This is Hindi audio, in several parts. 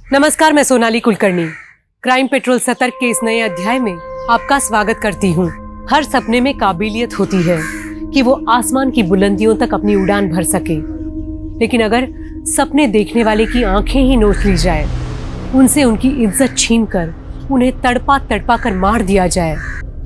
नमस्कार, मैं सोनाली कुलकर्णी क्राइम पेट्रोल सतर्क के इस नए अध्याय में आपका स्वागत करती हूँ। हर सपने में काबिलियत होती है कि वो आसमान की बुलंदियों तक अपनी उड़ान भर सके, लेकिन अगर सपने देखने वाले की आंखें ही नोच ली जाए, उनसे उनकी इज्जत छीनकर उन्हें तड़पा तड़पा कर मार दिया जाए,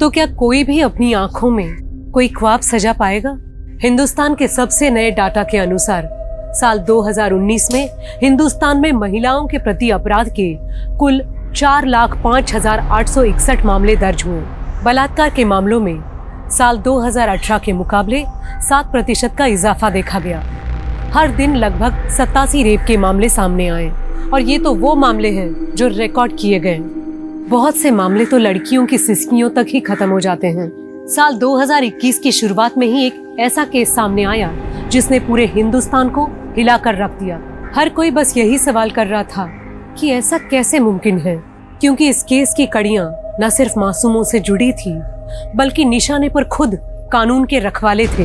तो क्या कोई भी अपनी आंखों में कोई ख्वाब सजा पाएगा? हिंदुस्तान के सबसे नए डाटा के अनुसार साल 2019 में हिंदुस्तान में महिलाओं के प्रति अपराध के कुल 4,05,861 मामले दर्ज हुए। बलात्कार के मामलों में साल 2018 के मुकाबले 7% का इजाफा देखा गया। हर दिन लगभग 87 रेप के मामले सामने आए और ये तो वो मामले हैं जो रिकॉर्ड किए गए। बहुत से मामले तो लड़कियों की सिसकियों तक ही खत्म हो जाते हैं। साल 2021 की शुरुआत में ही एक ऐसा केस सामने आया जिसने पूरे हिंदुस्तान को हिलाकर रख दिया। हर कोई बस यही सवाल कर रहा था कि ऐसा कैसे मुमकिन है, क्योंकि इस केस की कड़ियां न सिर्फ मासूमों से जुड़ी थी, बल्कि निशाने पर खुद कानून के रखवाले थे।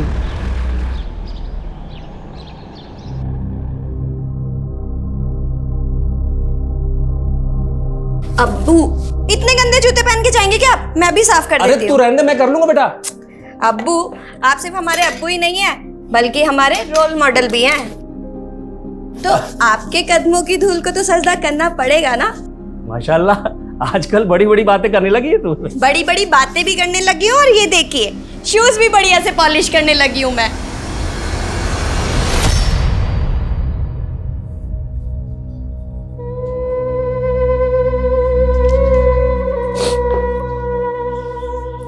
अब्बू, इतने गंदे जूते पहन के जाएंगे क्या आप? मैं भी साफ कर देती हूँ। अरे तू रहने दे, मैं कर लूंगा बेटा। अब्बू, आप सिर्फ हमारे अब्बू ही नहीं है, बल्कि हमारे रोल मॉडल भी हैं। तो आपके कदमों की धूल को तो सजदा करना पड़ेगा ना। माशाल्लाह, आजकल बड़ी बड़ी बातें करने लगी है तू। बड़ी बड़ी बातें भी करने लगी हूँ, और ये देखिए शूज भी बढ़िया से पॉलिश करने लगी हूँ मैं।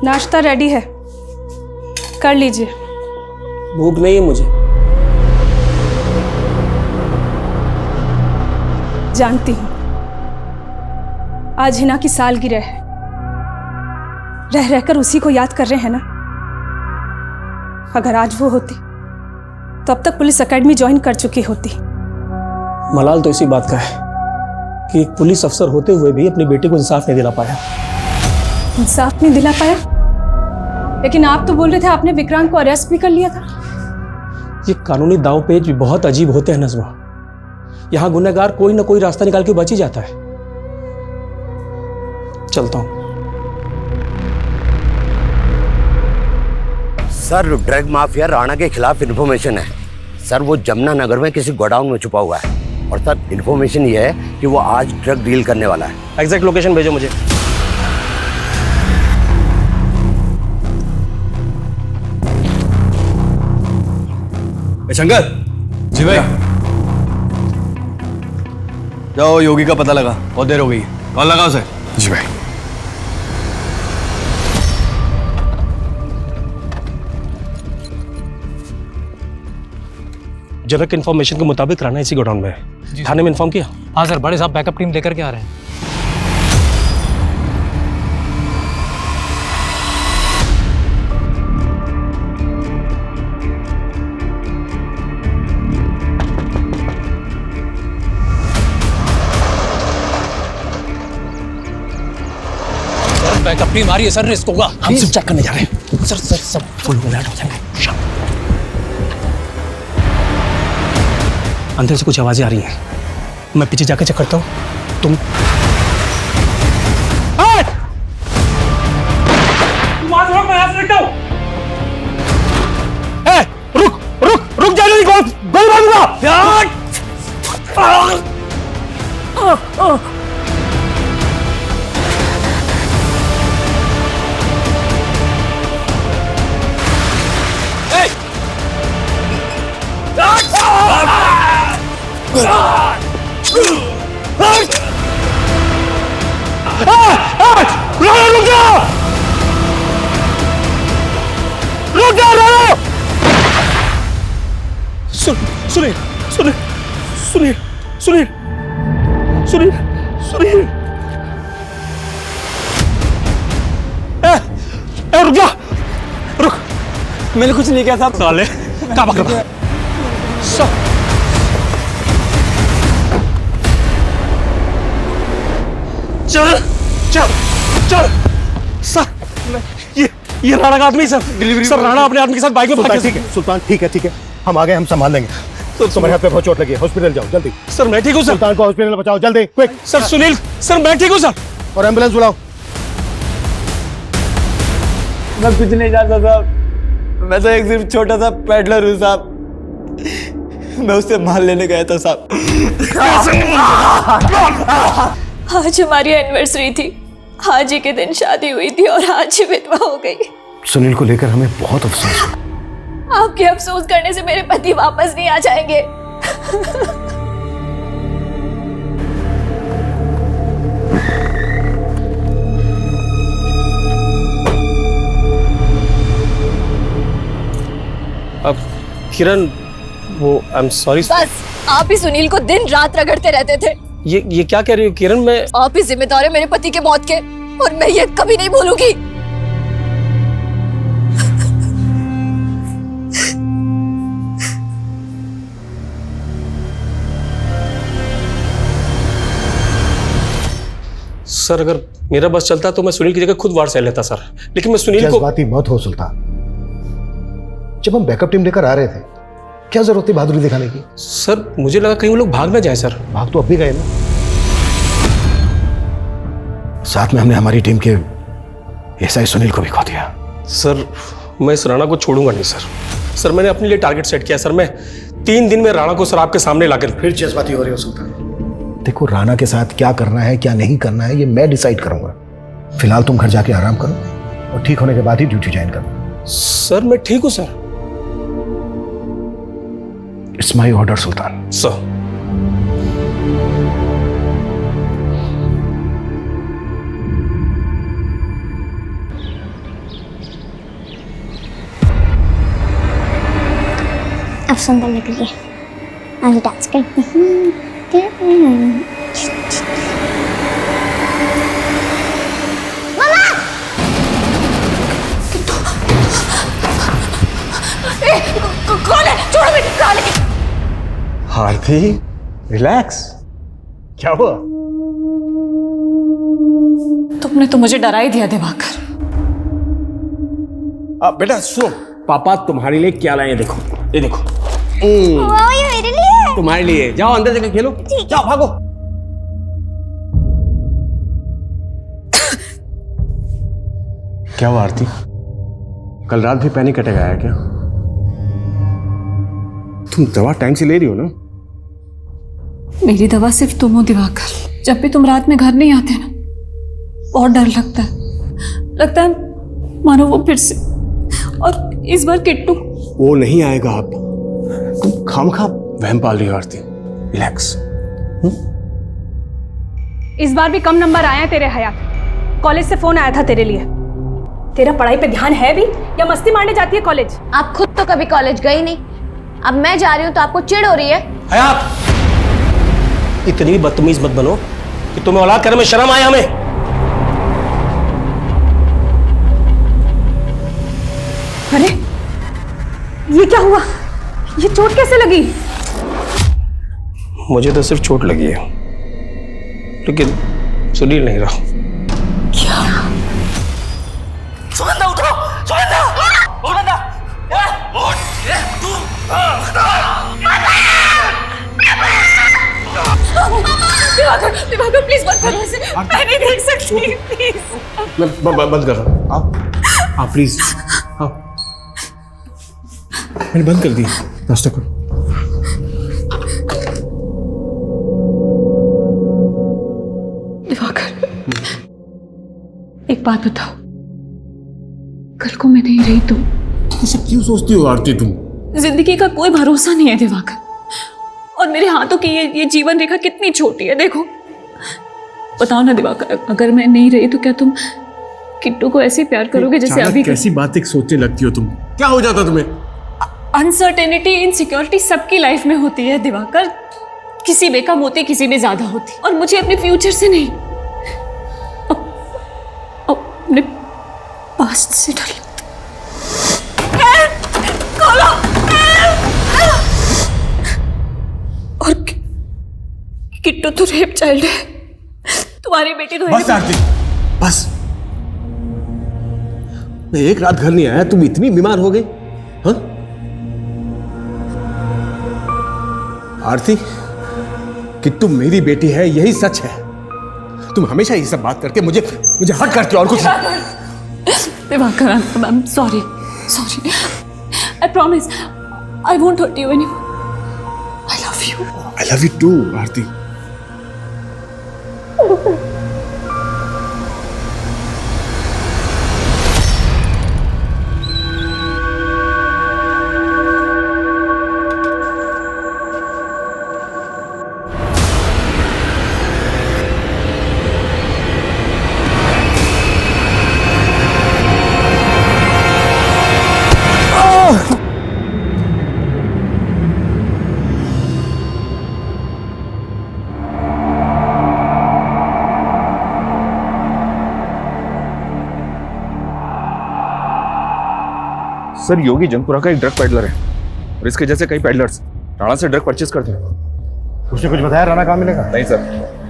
नाश्ता रेडी है, कर लीजिए। भूख नहीं है मुझे। जानती हूँ आज हिना की सालगिरह है, रह रहकर उसी को याद कर रहे हैं ना। अगर आज वो होती तो अब तक पुलिस एकेडमी ज्वाइन कर चुकी होती। मलाल तो इसी बात का है कि एक पुलिस अफसर होते हुए भी अपनी बेटी को इंसाफ नहीं दिला पाया। इंसाफ नहीं दिला पाया? लेकिन आप तो बोल रहे थे आपने विक्रांत को अरेस्ट भी कर लिया था। ये कानूनी दांव पेच भी बहुत अजीब होते हैं नज़्मा। यहाँ गुनहगार कोई ना कोई रास्ता निकाल के बच ही जाता है। चलता हूं। सर, ड्रग माफिया राणा के खिलाफ इन्फॉर्मेशन है। सर, वो जमुना नगर में किसी गोडाउन में छुपा हुआ है, और सर इन्फॉर्मेशन ये है कि वो आज ड्रग डील करने वाला है। एग्जैक्ट लोकेशन भेजो मुझे। शंकर जी भाई, जाओ योगी का पता लगा, बहुत देर हो गई। कॉल लगाओ सर। जी भाई। जनक इन्फॉर्मेशन के मुताबिक राणा इसी गोडाउन में है। थाने में इन्फॉर्म किया? हाँ सर, बड़े साहब बैकअप टीम लेकर के आ रहे हैं। बैकअप टीम आ रही है सर, रिस्क होगा। हम सिर्फ चेक करने जा रहे हैं। सर सब फुल अलर्ट हो जाएंगे। अंदर से कुछ आवाजें आ रही हैं, मैं पीछे जाके चेक करता हूँ। तुम रुक रुक रुक, जा, गोली मारूंगा। सुनील सुनील सुनील सुनील सुनील सुनील, रुक जा, रुक। मैंने कुछ नहीं किया था। साले क्या पकड़ रहा? चल चल चल। सर, ये राणा का आदमी सर। सर, राणा अपने आदमी के साथ बाइक में भाग गया। ठीक है सुल्तान, ठीक है हम आ गए, हम संभाल लेंगे। तुम्हारे हाथ पे बहुत चोट लगी है, हॉस्पिटल जाओ जल्दी। सर मैं ठीक हूँ सर। सुल्तान को हॉस्पिटल पहुंचाओ जल्दी, क्विक। सर सुनील, सर मैं ठीक हूँ सर। और एम्बुलेंस बुलाओ। मैं कुछ नहीं जानता साहब, मैं तो एक सिर्फ छोटा सा पेडलर हूँ साहब, मैं उससे माल लेने गया था साहब। आज हमारी एनिवर्सरी थी, आज ही के दिन शादी हुई थी और आज ही विधवा हो गई। सुनील को लेकर हमें बहुत अफसोस है। आपके अफसोस करने से मेरे पति वापस नहीं आ जाएंगे। अब किरण, वो आई एम सॉरी। बस आप ही सुनील को दिन रात रगड़ते रहते थे। ये क्या कह रही हो किरण? मैं आप ही जिम्मेदार है मेरे पति के मौत के, और मैं ये कभी नहीं भूलूंगी। सर अगर मेरा बस चलता तो मैं सुनील की जगह खुद वार्ड सह लेता सर, लेकिन मैं सुनील को। जज्बाती मत हो सुल्तान, जब हम बैकअप टीम लेकर आ रहे थे क्या जरूरत थी बहादुरी दिखाने की? सर मुझे लगा कहीं वो लोग भाग ना जाए सर। भाग तो अब भी गए ना। साथ में हमने हमारी टीम के एसआई सुनील को भी खो दिया। सर मैं इस राणा को छोड़ूंगा नहीं सर। सर मैंने अपने लिए टारगेट सेट किया सर, मैं 3 दिन में राणा को सर आपके सामने लाकर। फिर जज्बाती हो रही हो सुल्तान। देखो राणा के साथ क्या करना है क्या नहीं करना है ये मैं डिसाइड करूंगा। फिलहाल तुम घर जाके आराम करो और ठीक होने के बाद ही ड्यूटी ज्वाइन करो। सर मैं ठीक हूं sir. It's my order Sultan. Sir अब सुंदर निकली है, आज डांस करते हैं। कौन है? छोड़ो मेरी काले। आरती रिलैक्स, क्या हुआ? तुमने तो मुझे डरा ही दिया दिवाकर। बेटा सुनो, पापा तुम्हारे लिए क्या लाए हैं, देखो ये देखो। वाह ये मेरे लिए है। तुम्हारे लिए, जाओ अंदर जाकर खेलो, जाओ भागो। क्या हुआ आरती? कल रात भी पैनिक अटैक आया क्या? तुम दवा टाइम से ले रही हो ना? मेरी दवा सिर्फ तुम हो दिवाकर। जब भी तुम रात में घर नहीं आते ना, बहुत डर लगता है मानो वो फिर से। और इस बार किट्टू। वो नहीं आएगा। आप तुम खामखा वहम पाल रही हो आरती। रिलैक्स। इस बार भी कम नंबर आए हैं तेरे हयात। कॉलेज से फोन आया था तेरे लिए। तेरा पढ़ाई पे ध्यान है भी या मस्ती मारने जाती है कॉलेज? आप खुद तो कभी कॉलेज गई नहीं, अब मैं जा रही हूँ तो आपको चिढ़ हो रही है। हयात, इतनी भी बदतमीज मत बनो कि तुम्हें औलाद करने में शर्म आए हमें। अरे ये क्या हुआ? ये चोट कैसे लगी? मुझे तो सिर्फ चोट लगी है, लेकिन सुनील नहीं रहा। क्या? सुगंधा उठो, सुगंधा, सुगंधा, उठ, तू, दिवाकर प्लीज मत करो इसे, मैं नहीं देख सकती प्लीज। मैं बंद कर रहा हूँ। आप प्लीज, आप मैंने बंद कर दिया। नाश्ता करो। दिवाकर एक बात बताओ, कल को मैं नहीं रही तो? ऐसे क्यों सोचती हो आरती तुम? जिंदगी का कोई भरोसा नहीं है दिवाकर, और मेरे हाथों की ये जीवन रेखा कितनी छोटी है। देखो बताओ ना दिवाकर, अगर मैं नहीं रही तो क्या तुम किट्टू को ऐसे प्यार करोगे जैसे अभी? कैसी बातें सोचने लगती हो तुम? क्या हो जाता तुम्हें? अनसर्टेनिटी, इनसिक्योरिटी सबकी लाइफ में होती है दिवाकर। किसी में कम होती, किसी में ज्यादा होती, और मुझे अपने फ्यूचर से नहीं, अपने पास्ट से डर लगता। और किट्टू तो रेप चाइल्ड है, तुम्हारी बेटी तो बस आरती, बस। मैं एक रात घर नहीं आया, तुम इतनी बीमार हो गई? हाँ? आरती, किट्टू मेरी बेटी है, यही सच है। तुम हमेशा ये सब बात करके मुझे हर्ट करती हो और कुछ नहीं। Diwakar, I am sorry, sorry. I promise I won't hurt you anymore. I love you. I love you too Aarti. Sir, Yogi Jangpura का एक ड्रग पेडलर है और इसके जैसे कई पेडलर्स राणा से ड्रग परचेज करते हैं। उसने कुछ बताया राणा कहाँ मिलेगा? नहीं सर,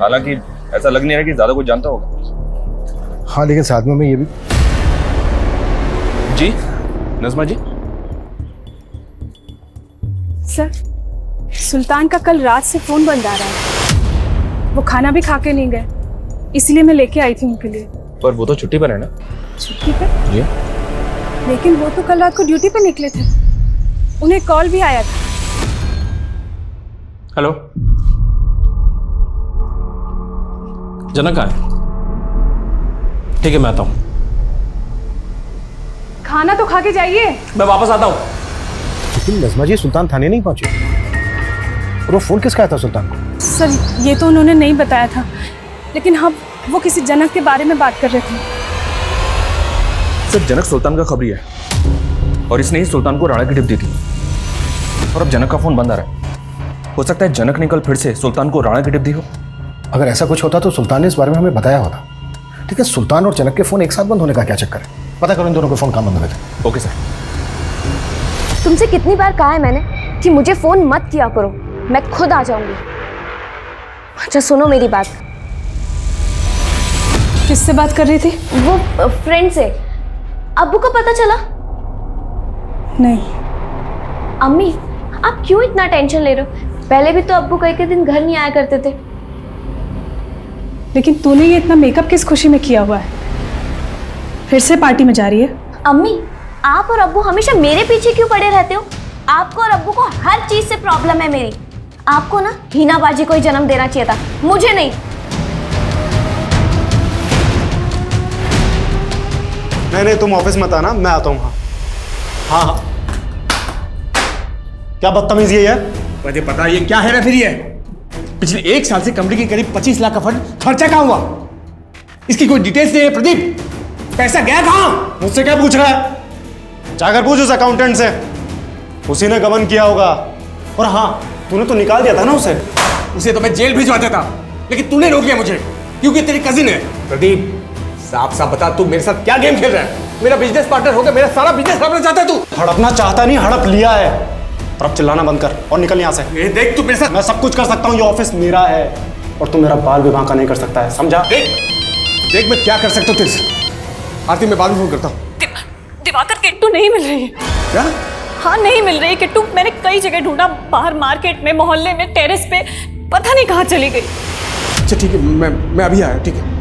हालांकि ऐसा लग नहीं रहा कि ज्यादा कुछ जानता होगा। हाँ, लेकिन साथ में ये भी। जी नज़मा जी। सर, सुल्तान का कल रात से फोन बंद आ रहा है। वो खाना भी खा के नहीं गए, इसलिए मैं लेके आई थी उनके लिए। पर वो तो छुट्टी पर है ना? छुट्टी पे? जी। लेकिन वो तो कल रात को ड्यूटी पे निकले थे, उन्हें कॉल भी आया था। हेलो, जनक आए? ठीक है, मैं आता हूँ। खाना तो खा के जाइए। मैं वापस आता हूँ। लेकिन नज़मा जी, सुल्तान थाने नहीं पहुंचे और वो फोन किसका आया था सुल्तान को? सर, ये तो उन्होंने नहीं बताया था, लेकिन हाँ, वो किसी जनक के बारे में बात कर रहे थे। सर, जनक सुल्तान का खबरी है और इसने ही सुल्तान को राणा की टिप दी थी और अब जनक का फोन बंद आ रहा है। हो सकता है जनक ने कल फिर से सुल्तान को राणा की टिप दी हो। अगर ऐसा कुछ होता तो सुल्तान ने इस बारे में हमें बताया होता। ठीक है, सुल्तान और जनक के फोन एक साथ बंद होने का क्या चक्कर है? पता करो इन दोनों के फोन कहाँ बंद हुए थे। Okay sir. तुमसे कितनी बार कहा है मैंने कि मुझे फोन मत किया करो, मैं खुद आ जाऊंगी। अच्छा सुनो मेरी बात। किससे बात कर रही थी? वो फ्रेंड से। अब्बू को पता चला? नहीं। अम्मी, आप क्यों इतना टेंशन ले रहे हो? पहले भी तो अब्बू कई दिन घर नहीं आया करते थे। लेकिन तूने ये इतना मेकअप किस खुशी में किया हुआ है? फिर से पार्टी में जा रही है? अम्मी, आप और अब्बू हमेशा मेरे पीछे क्यों पड़े रहते हो? आपको और अब्बू को हर चीज से प्रॉब्लम है मेरी। आपको ना हीनाबाजी को ही जन्म देना चाहिए था, मुझे नहीं। नहीं, तुम ऑफिस मत आना, मैं आता हूँ। हाँ हाँ। क्या बदतमीजी है? मुझे पता ये क्या है फिर। ये पिछले 1 साल से कंपनी के करीब 25 लाख का फंड खर्चा कहाँ हुआ? इसकी कोई डिटेल्स नहीं है प्रदीप। पैसा गया कहाँ? मुझसे क्या पूछ रहा है? जाकर पूछ उस अकाउंटेंट से, उसी ने गबन किया होगा। और हाँ, तूने तो निकाल दिया था ना उसे तो मैं जेल भिजवा देता, लेकिन तूने रोक लिया मुझे क्योंकि तेरी कजिन है। प्रदीप, साफ साफ बता, तू मेरे साथ क्या गेम खेल रहा है? मेरा बिजनेस पार्टनर होकर मेरा सारा बिजनेस हड़पना चाहता है तू? हड़पना चाहता नहीं, हड़प लिया है। और अब चिल्लाना बंद कर और निकल यहाँ से। ये देख, तू मेरे साथ। मैं सब कुछ कर सकता हूँ, ये ऑफिस मेरा है और तू मेरा बाल विवाह का नहीं कर सकता है, समझा? देख मैं क्या कर सकता हूँ तेरे से। आरती, मैं बाद में फोन करता हूँ। दिवाकर, किट्टू नहीं मिल रही है। क्या? हाँ, नहीं मिल रही किट्टू। मैंने कई जगह ढूंढा, बाहर मार्केट में, मोहल्ले में, टेरेस पे, पता नहीं कहाँ चली गई। अच्छा ठीक है, मैं अभी आया। ठीक है।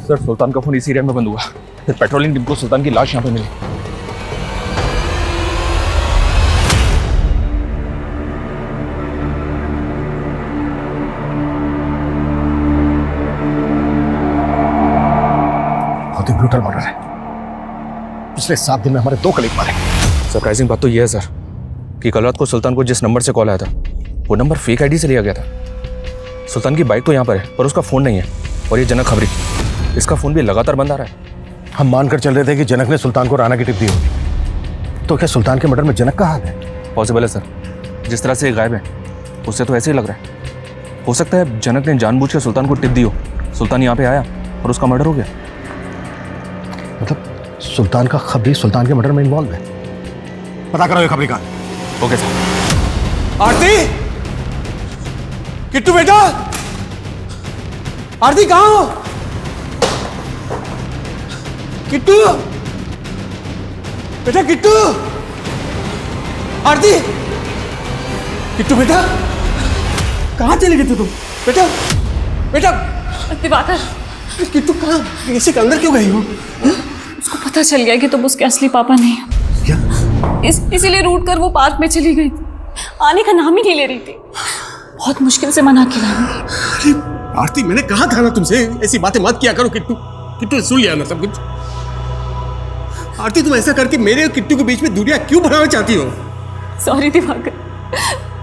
सर, सुल्तान का फोन इसी एरिया में बंद हुआ। फिर पेट्रोलिंग टीम को सुल्तान की लाश यहाँ पे मिली। बहुत ही ब्रूटल मर्डर है। पिछले 7 दिन में हमारे 2 कलीग मारे। सरप्राइजिंग बात तो यह है सर कि कल रात को सुल्तान को जिस नंबर से कॉल आया था, वो नंबर फेक आईडी से लिया गया था। सुल्तान की बाइक तो यहाँ पर है, पर उसका फोन नहीं है। और ये जनक खबरी, इसका फोन भी लगातार बंद आ रहा है। हम मानकर चल रहे थे कि जनक ने सुल्तान को राणा की टिप दी होगी, तो क्या सुल्तान के मर्डर में जनक का हाथ है? पॉसिबल है सर, जिस तरह से ये गायब है उससे तो ऐसे ही लग रहा है। हो सकता है जनक ने जानबूझ के सुल्तान को टिप दी हो, सुल्तान यहाँ पे आया और उसका मर्डर हो गया। मतलब सुल्तान का खबरी सुल्तान के मर्डर में इन्वॉल्व है? पता करो ये खबरी का। Okay sir. आरती, किट्टू बेटा, आरती कहाँ हो? किट्टू बेटा, किट्टू, आरती, किट्टू बेटा, कहाँ चले गए थे तुम? बेटा, बेटा, दिवाकर, किट्टू कहाँ, ऐसे अंदर क्यों गई हो? उसको पता चल गया कि तुम उसके असली पापा नहीं हो। क्या? इसीलिए रूठ कर वो पार्क में चली गई थी, आने का नाम ही नहीं ले रही थी। बहुत मुश्किल से मना किया। अरे आरती, मैंने कहा था ना तुमसे ऐसी बातें मत किया करो। किट्टू, किट्टू ने सुन लिया ना सब कुछ। आरती, तुम ऐसा करके मेरे और किट्टू के बीच में दूरियां क्यों बढ़ाना चाहती हो? सॉरी दिवाकर,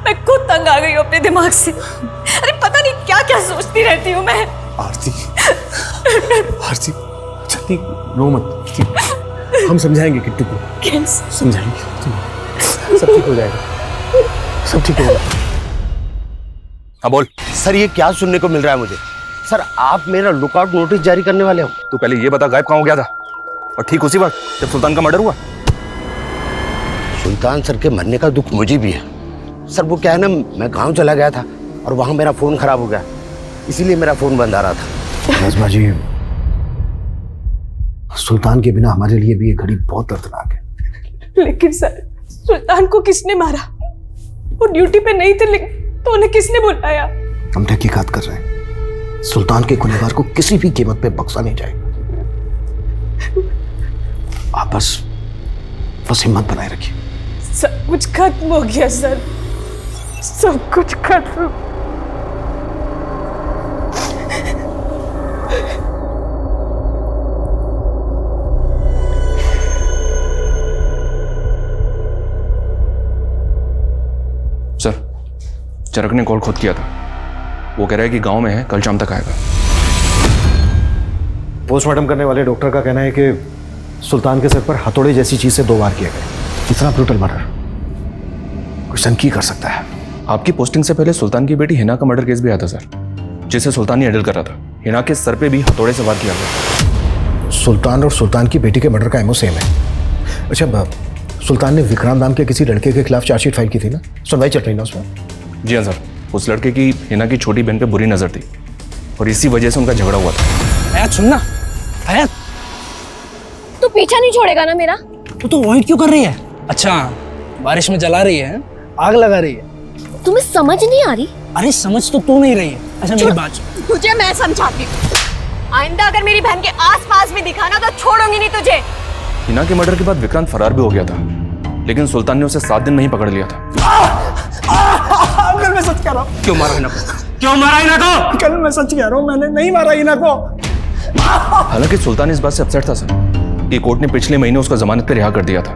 मैं खुद तंग आ गई हूँ अपने दिमाग से। अरे पता नहीं क्या क्या सोचती रहती हूँ मैं। आरती, आरती, जल्दी रो मत। हम समझाएंगे किट्टू को। कैसे? समझाएंगे, सब ठीक हो जाएगा, सब ठीक होगा। हाँ बोल। सर ये क्या सुनने को मिल रहा है मुझे? सर आप मेरा लुकआउट नोटिस जारी करने वाले हो? तू पहले ये बता गायब कहाँ हो गया था? और ठीक उसी वक्त जब सुल्तान का मर्डर हुआ? सुल्तान सर के मरने का दुख मुझे भी है सर। वो क्या है ना, मैं गांव चला गया था और वहां मेरा फोन खराब हो गया, इसीलिए मेरा फोन बंद आ रहा था। नज़मा जी, सुल्तान के बिना हमारे लिए भी ये घड़ी बहुत दर्दनाक है। लेकिन सर, सुल्तान को किसने मारा? वो ड्यूटी पे नहीं थे, लेकिन तो उन्हें किसने बुलाया? हम तहकीकात कर रहे हैं। सुल्तान के गुनहगार को किसी भी कीमत पे बख्शा नहीं जाएगा। आप बस हिम्मत बनाए रखिए। सब कुछ खत्म हो गया सर, सब कुछ खत्म। सर, चरक ने कॉल खुद किया था। वो कह रहा है कि गांव में है, कल शाम तक आएगा। पोस्टमार्टम करने वाले डॉक्टर का कहना है कि सुल्तान के सर पर हथौड़े जैसी चीज से 2 वार किए गए। इतना ब्रूटल मर्डर कुछ की कर सकता है। आपकी पोस्टिंग से पहले सुल्तान की बेटी हिना का मर्डर केस भी आया था सर, जिसे सुल्तान ने हैंडल कर रहा था। हिना के सर पे भी हथौड़े से वार किया गया। सुल्तान और सुल्तान की बेटी के मर्डर का एमओ सेम है। अच्छा, सुल्तान ने विक्रांत नाम के किसी लड़के के खिलाफ चार्जशीट फाइल की थी ना? सुनवाई चल रही ना उसमें? जी हाँ सर, उस लड़के की हिना की छोटी बहन पे बुरी नजर थी और इसी वजह से उनका झगड़ा हुआ था। हयात सुनना, हयात, तू पीछा नहीं छोड़ेगा ना मेरा? तू वॉइट क्यों कर रही है? अच्छा, बारिश में जला रही है, आग लगा रही है। तुम्हें समझ नहीं आ रही? अरे समझ तो तू नहीं रही है। अच्छा मेरी बात सुन। तुझे मैं समझाती हूँ, आइंदा अगर मेरी बहन के आसपास भी दिखा ना तो छोड़ूंगी नहीं तुझे। हिना के मर्डर के बाद विक्रांत फरार भी हो गया था, लेकिन सुल्तान ने उसे 7 दिन में ही पकड़ लिया था। कल मैं सच कह रहा हूँ। क्यों मारा हिना को? क्यों मारा हिना को? कल मैं सच कह रहा हूँ, मैंने नहीं मारा हिना को। हालांकि सुल्तान इस बात से अपसेट था सर कि कोर्ट ने पिछले महीने उसको जमानत पर रिहा कर दिया था।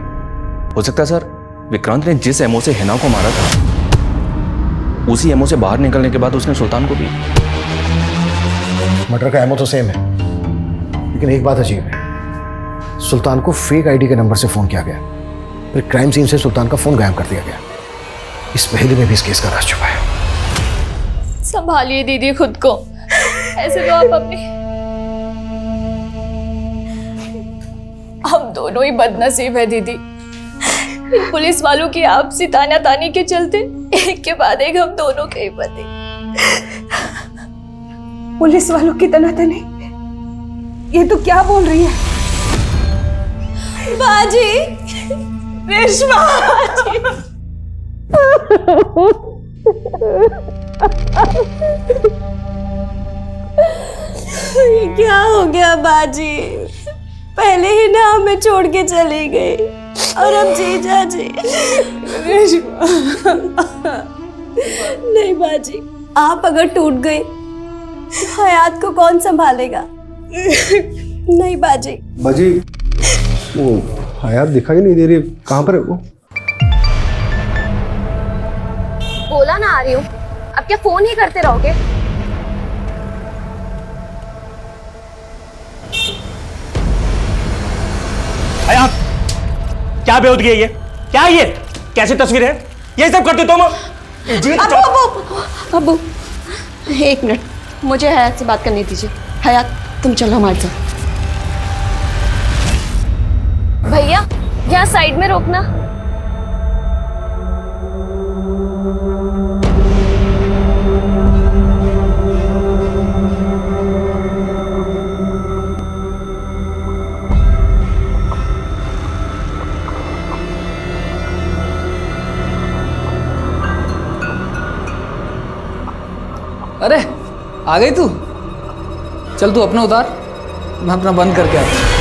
हो सकता है सर विक्रांत ने जिस एमओ से हिना को मारा था, उसी एमओ से बाहर निकलने के बाद उसने सुल्तान को भी। मर्डर का एमओ तो सेम है, लेकिन एक बात अजीब है। सुल्तान को फेक आईडी के नंबर से फोन किया गया, फिर क्राइम सीन से सुल्तान का फोन गायब कर दिया गया। इस पहेली में भी इस केस का राज छुपा है। संभालिए दीदी खुद को, ऐसे तो आप अपनी, हम दोनों ही बदनसीब है दीदी। इन पुलिस वालों की आपसी तानातानी के चलते एक के बाद एक हम दोनों के ही पति। पुलिस वालों की तनातनी, ये तो क्या बोल रही है? बाजी, रेशमा, ये क्या हो गया बाजी? पहले ही ना हमें छोड़ के चली गई और अब जीजा जी। नहीं बाजी, आप अगर टूट गए तो हयात को कौन संभालेगा? नहीं बाजी। बाजी, वो हयात दिखाई नहीं दे रही, कहाँ पर है वो? बोला ना आ रही हूँ, अब क्या फोन ही करते रहोगे? हयात, क्या बेहूदगी है ये? क्या है ये? कैसी तस्वीर है? ये सब करते तुम? अबू, एक मिनट, मुझे हयात से बात करनी दीजिए। हयात, तुम चलो हमारे साथ। भैया, यहाँ साइड में रोकना। अरे आ गई तू? चल तू अपना उतार, मैं अपना बंद करके आता हूँ।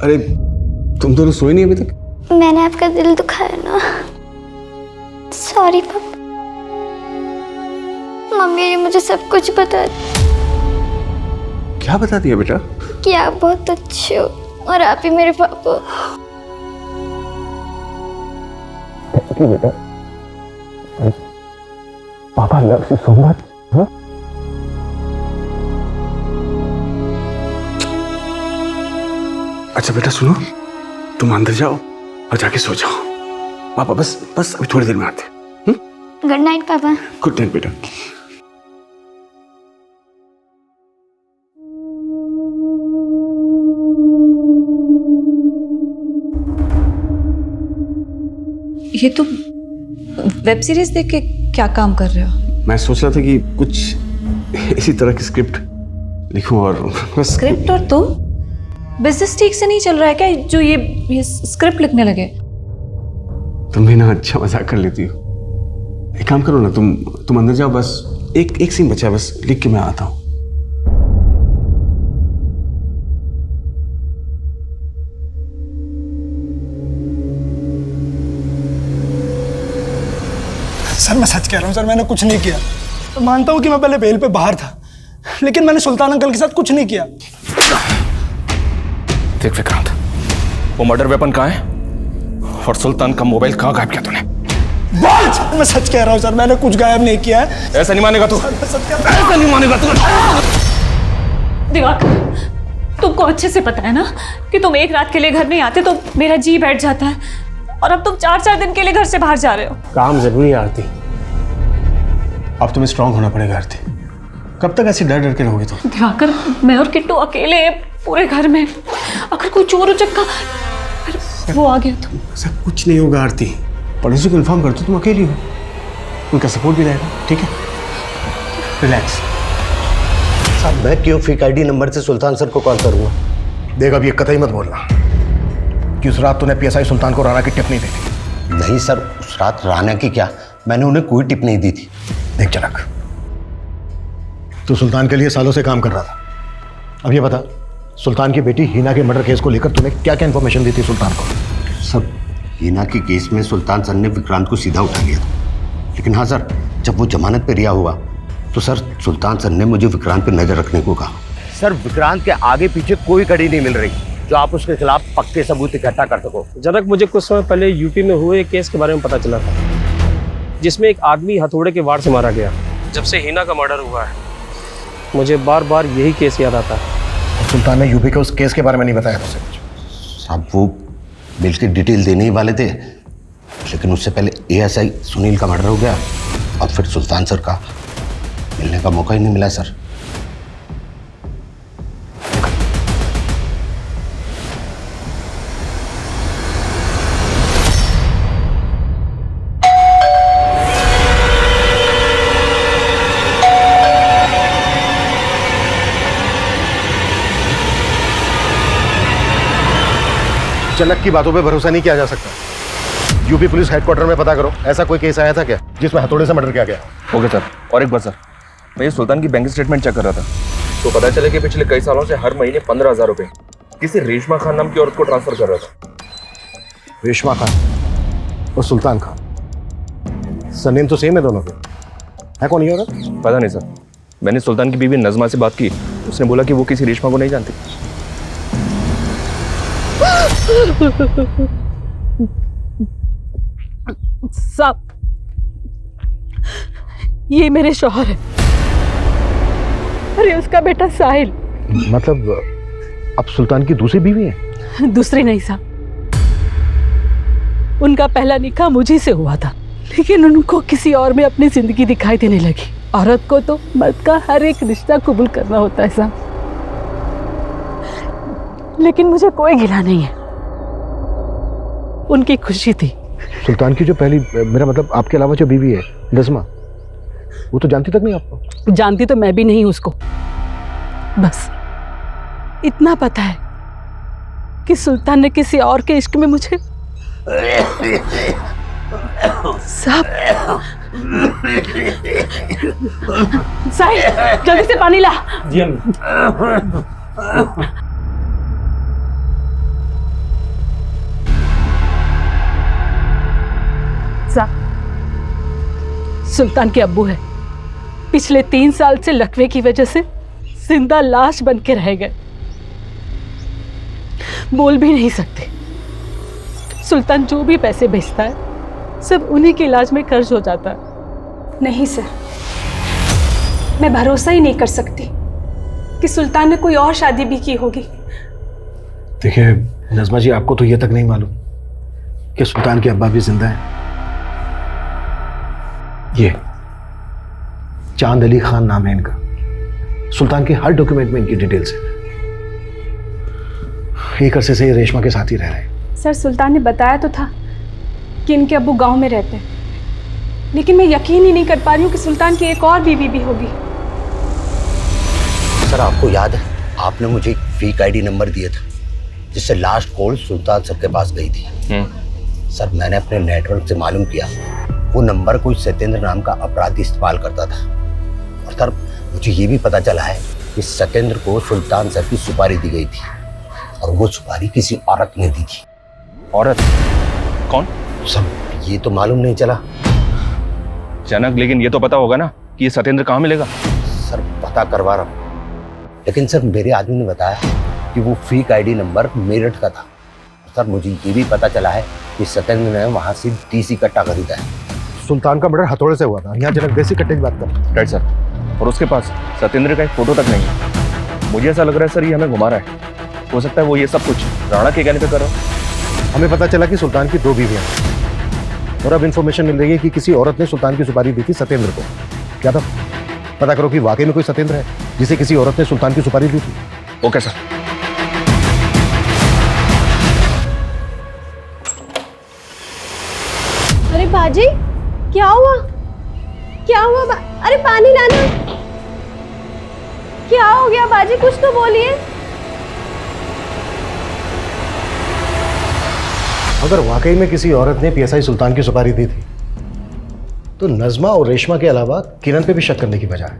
अरे तुम दोनों सोए नहीं अभी तक? मैंने आपका दिल दुखाया ना, सॉरी पापा। मम्मी ने मुझे सब कुछ बता दिया। क्या बता दिया बेटा? कि आप बहुत अच्छे हो और आप ही मेरे पापा हो। बेटा पापा लव यू सो मच। अच्छा बेटा सुनो, तुम अंदर जाओ और जाके सो जाओ। पापा बस अभी थोड़ी देर में आते। गुड नाइट पापा। गुड नाइट बेटा। ये तुम वेब सीरीज देख के क्या काम कर रहे हो? मैं सोच रहा था कि कुछ इसी तरह की स्क्रिप्ट लिखूं और बस। स्क्रिप्ट? और तुम बिजनेस ठीक से नहीं चल रहा है क्या जो ये स्क्रिप्ट लिखने लगे? तुम भी ना अच्छा मजाक कर लेती हो। एक काम करो ना, तुम अंदर जाओ, बस एक सीन बचा, बस लिख के मैं आता हूँ। सर मैं सच कह रहा हूँ सर, मैंने कुछ नहीं किया। मैं मानता हूँ कि मैं पहले बेल पे बाहर था, लेकिन मैंने सुल्तान अंकल के साथ कुछ नहीं किया। देख विक्रांत, वो मर्डर वेपन कहाँ है और सुल्तान का मोबाइल कहाँ गायब किया तूने? बोल सर, मैं सच कह रहा हूँ सर, मैंने कुछ गायब नहीं किया है। ऐसा नहीं मानेगा तू, ऐसा नहीं मानेगा तू। दिवाकर, तुमको अच्छे से पता है ना कि तुम एक रात के लिए घर नहीं आते तो मेरा जी बैठ जाता है, और अब तुम 4-4 दिन के लिए घर से बाहर जा रहे हो। काम जरूरी है आरती। अब तुम्हें स्ट्रांग होना पड़ेगा आरती। कब तक ऐसे डर डर के रहोगे तुम? दिवाकर, मैं और किट्टू अकेले हैं पूरे घर में, अगर कोई चोर उचक्का फिर वो आ गया तो? ऐसा कुछ नहीं होगा आरती। पड़ोसी को इन्फॉर्म कर दो, तुम अकेली हो, उनका सपोर्ट भी रहेगा। ठीक है, रिलैक्स। मैं क्यों फेक आईडी नंबर से सुल्तान सर को कॉल करूंगा? देख अब ये कतई मत बोलना कि उस रात तूने पीएसआई सुल्तान को राणा की टिप नहीं दी थी। नहीं सर, उस रात राणा की क्या, मैंने उन्हें कोई टिप नहीं दी थी। देख जनक, तू सुल्तान के लिए सालों से काम कर रहा था। अब ये बता, सुल्तान की बेटी हीना के मर्डर केस को लेकर तूने क्या क्या इन्फॉर्मेशन दी थी सुल्तान को? सर, हीना के केस में सुल्तान सर ने विक्रांत को सीधा उठा लिया था, लेकिन हाँ सर, जब वो जमानत पे रिहा हुआ तो सर सुल्तान सर ने मुझे विक्रांत पे नजर रखने को कहा। सर, विक्रांत के आगे पीछे कोई कड़ी नहीं मिल रही जो आप उसके खिलाफ पक्के सबूत इकट्ठा कर सको। जनक, मुझे कुछ समय पहले यूपी में हुए एक केस के बारे में पता चला था, जिसमें एक आदमी हथौड़े के वार से मारा गया। जब से हीना का मर्डर हुआ है, मुझे बार बार यही केस याद आता है। सुल्तान ने यूपी के उस केस के बारे में नहीं बताया तुझसे कुछ? साहब, वो मिल के डिटेल देने ही वाले थे, लेकिन उससे पहले एएसआई सुनील का मर्डर हो गया, अब फिर सुल्तान सर का मिलने का मौका ही नहीं मिला सर। जनक की बातों पे भरोसा नहीं किया जा सकता। यूपी पुलिस हेडक्वार्टर में पता करो, ऐसा कोई केस आया था क्या जिसमें हथौड़े से मर्डर किया गया? Okay sir. और एक बार सर, मैं ये सुल्तान की बैंक स्टेटमेंट चेक कर रहा था तो पता चला कि पिछले कई सालों से हर महीने 15,000 रुपए किसी रेशमा खान नाम की औरत को ट्रांसफर कर रहा था। रेशमा खान और सुल्तान खान, सरनेम तो सेम है दोनों के। है कौन ये औरत? पता नहीं सर, मैंने सुल्तान की बीवी नजमा से बात की, उसने बोला कि वो किसी रेशमा को नहीं जानती। साहब, ये मेरे शौहर है। अरे उसका बेटा साहिल। मतलब अब सुल्तान की दूसरी बीवी है? दूसरी नहीं साहब, उनका पहला निकाह मुझी से हुआ था, लेकिन उनको किसी और में अपनी जिंदगी दिखाई देने लगी। औरत को तो मर्द का हर एक रिश्ता कबूल करना होता है साहब, लेकिन मुझे कोई गिला नहीं है। उनकी खुशी थी। सुल्तान की जो पहली, मेरा मतलब आपके अलावा जो बीवी है नज़मा, वो तो जानती तक नहीं आपको? जानती तो मैं भी नहीं उसको, बस इतना पता है कि सुल्तान ने किसी और के इश्क में मुझे सब। साहिल, जल्दी से पानी ला। जी अम्मी। सुल्तान के अब्बू है, पिछले 3 साल से लकवे की वजह से जिंदा लाश बन के रह गए, बोल भी नहीं सकते। सुल्तान जो भी पैसे भेजता है सब उन्हीं के इलाज में खर्च हो जाता है। नहीं सर, मैं भरोसा ही नहीं कर सकती कि सुल्तान ने कोई और शादी भी की होगी। देखिए नज़मा जी, आपको तो ये तक नहीं मालूम कि सुल्तान के अब्बा भी जिंदा हैं। ये चांद अली खान नाम है इनका। सुल्तान के हर डॉक्यूमेंट में इनकी डिटेल्स है। एक अरसे से ये रेशमा के साथ ही रह रहे हैं। सर, सुल्तान ने बताया तो था कि इनके अब्बू गांव में रहते हैं, लेकिन मैं यकीन ही नहीं कर पा रही हूँ कि सुल्तान की एक और बीवी भी होगी। सर आपको याद है, आपने मुझे एक फेक आईडी नंबर दिया था जिससे लास्ट कॉल सुल्तान सर के पास गई थी। सर मैंने अपने नेटवर्क से मालूम किया वो नंबर कोई सत्येंद्र नाम का अपराधी इस्तेमाल करता था। और सर मुझे ये भी पता चला है कि सत्येंद्र को सुल्तान सर की सुपारी दी गई थी और वो सुपारी किसी औरत ने दी थी। औरत? कौन? सर ये तो मालूम नहीं चला जनक, लेकिन ये तो पता होगा ना कि ये सत्येंद्र कहाँ मिलेगा? सर पता करवा रहा हूँ, लेकिन सर मेरे आदमी ने बताया कि वो फेक आईडी नंबर मेरठ का था। सर मुझे ये भी पता चला है कि सत्येंद्र ने वहाँ से देसी कट्टा खरीदा है। सुल्तान का मर्डर हथौड़े से हुआ था, यहाँ जनक देसी कट्टे की बात कर। राइट सर, और उसके पास सत्येंद्र का एक फोटो तक नहीं है। मुझे ऐसा लग रहा है सर ये हमें घुमा रहा है। हो सकता है वो ये सब कुछ राणा के कहने पे कर रहा हो। हमें पता चला कि सुल्तान की 2 बीवियां हैं और अब इन्फॉर्मेशन मिल रही है कि किसी औरत ने सुल्तान की सुपारी दी थी सत्येंद्र को। क्या था? पता करो कि वाकई में कोई सत्येंद्र है जिसे किसी औरत ने सुल्तान की सुपारी दी थी। Okay sir. अरे बाजी, क्या हुआ? क्या हुआ? अरे पानी लाना। क्या हो गया बाजी, कुछ तो बोलिए। अगर वाकई में किसी औरत ने पीएसआई सुल्तान की सुपारी दी थी तो नज़मा और रेशमा के अलावा किरण पे भी शक करने की वजह है,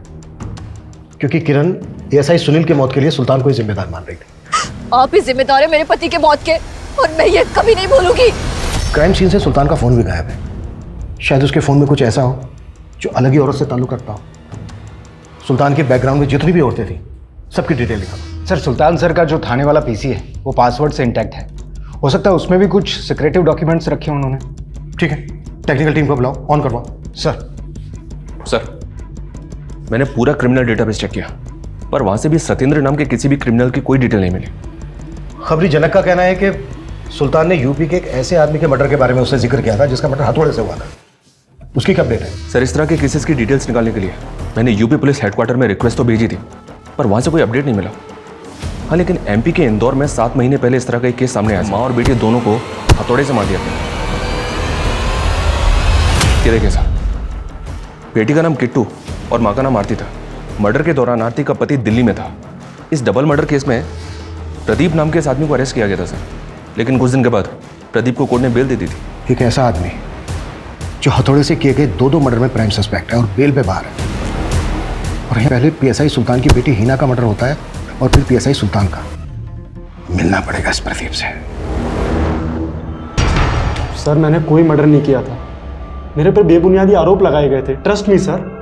क्योंकि किरण एएसआई सुनील की मौत के लिए सुल्तान को ही जिम्मेदार मान रही थी। आप ही जिम्मेदार है मेरे पति के मौत के, और मैं ये कभी नहीं भूलूंगी। क्राइम सीन से सुल्तान का फोन भी गायब है। शायद उसके फोन में कुछ ऐसा हो जो अलग ही औरत से ताल्लुक रखता हो। सुल्तान के बैकग्राउंड में जितनी भी औरतें थी सबकी डिटेल लिखा। सर सुल्तान सर का जो थाने वाला पीसी है वो पासवर्ड से इंटैक्ट है। हो सकता है उसमें भी कुछ सिक्रेटिव डॉक्यूमेंट्स रखे हैं उन्होंने। ठीक है, टेक्निकल टीम को बुलाओ, ऑन करवाओ। सर मैंने पूरा क्रिमिनल डेटाबेस चेक किया, पर वहां से भी सत्येंद्र नाम के किसी भी क्रिमिनल की कोई डिटेल नहीं मिली। खबरी जनक का कहना है कि सुल्तान ने यूपी के एक ऐसे आदमी के मर्डर के बारे में उससे जिक्र किया था जिसका मर्डर हथौड़े से हुआ था। उसकी क्या अपडेट है? सर इस तरह के केसेस की डिटेल्स निकालने के लिए मैंने यूपी पुलिस हेडक्वार्टर में रिक्वेस्ट तो भेजी थी, पर वहां से कोई अपडेट नहीं मिला। हाँ, लेकिन एमपी के इंदौर में 7 महीने पहले इस तरह का एक केस सामने आया। माँ और बेटी दोनों को हथौड़े से मार दिया था। ये देखिए सर, बेटी का नाम किट्टू और माँ का नाम आरती था। मर्डर के दौरान आरती का पति दिल्ली में था। इस डबल मर्डर केस में प्रदीप नाम के इस आदमी को अरेस्ट किया गया था सर, लेकिन कुछ दिन के बाद प्रदीप को कोर्ट ने बेल दे दी थी। एक ऐसा आदमी जो हथौड़े से किए गए 2 मर्डर में प्राइम सस्पेक्ट है और बेल पे बाहर है, और यहाँ पहले पीएसआई सुल्तान की बेटी हिना का मर्डर होता है और फिर पीएसआई सुल्तान का। मिलना पड़ेगा इस प्रदीप से। सर मैंने कोई मर्डर नहीं किया था, मेरे पर बेबुनियादी आरोप लगाए गए थे। Trust me sir.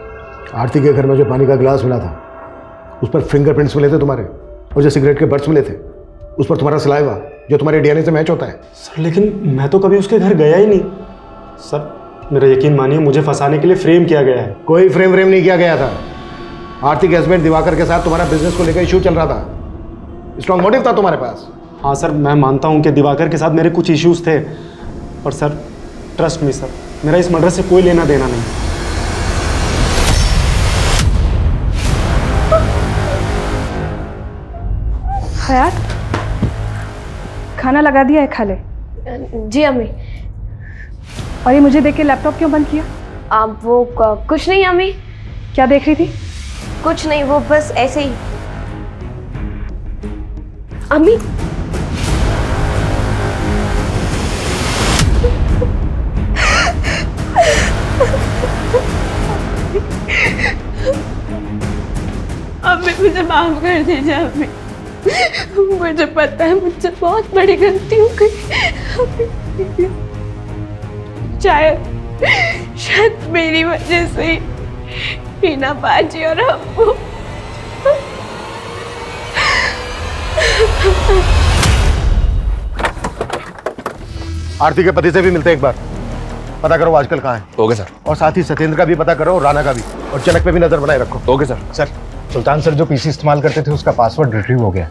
आरती के घर में जो पानी का गिलास मिला था उस पर फिंगरप्रिंट्स मिले थे तुम्हारे, और जो सिगरेट के बट्स मिले थे उस पर तुम्हारा सलाइवा जो तुम्हारे डीएनए से मैच होता है। सर लेकिन मैं तो कभी उसके घर गया ही नहीं। सर मेरा यकीन मानिए, मुझे फंसाने के लिए फ्रेम किया गया है। कोई फ्रेम नहीं किया गया था। आरती के हस्बैंड दिवाकर के साथ तुम्हारा बिजनेस को लेकर इशू चल रहा था। स्ट्रॉन्ग मोटिव था तुम्हारे पास। हाँ सर, मैं मानता हूँ कि दिवाकर के साथ मेरे कुछ इश्यूज थे, और सर ट्रस्ट मी सर, मेरा इस मर्डर से कोई लेना देना नहीं। हयात, खाना लगा दिया है, खा ले। जी अम्मी। और ये मुझे देख के लैपटॉप क्यों बंद किया? आप वो कुछ नहीं अम्मी। क्या देख रही थी? कुछ नहीं, वो बस ऐसे ही। अम्मी अम्मी मुझे माफ कर दीजिए अम्मी। मुझे पता है मुझसे बहुत बड़ी गलती हो गई। शायद मेरी वजह से हीना बाजी और अब्बू। आरती के पति से भी मिलते हैं एक बार, पता करो आजकल कहाँ है। Okay sir. और साथ ही सत्येंद्र का भी पता करो और राणा का भी, और जनक पे भी नजर बनाए रखो। Okay sir. सर, सुल्तान सर जो पीसी इस्तेमाल करते थे उसका पासवर्ड रिट्रीव हो गया।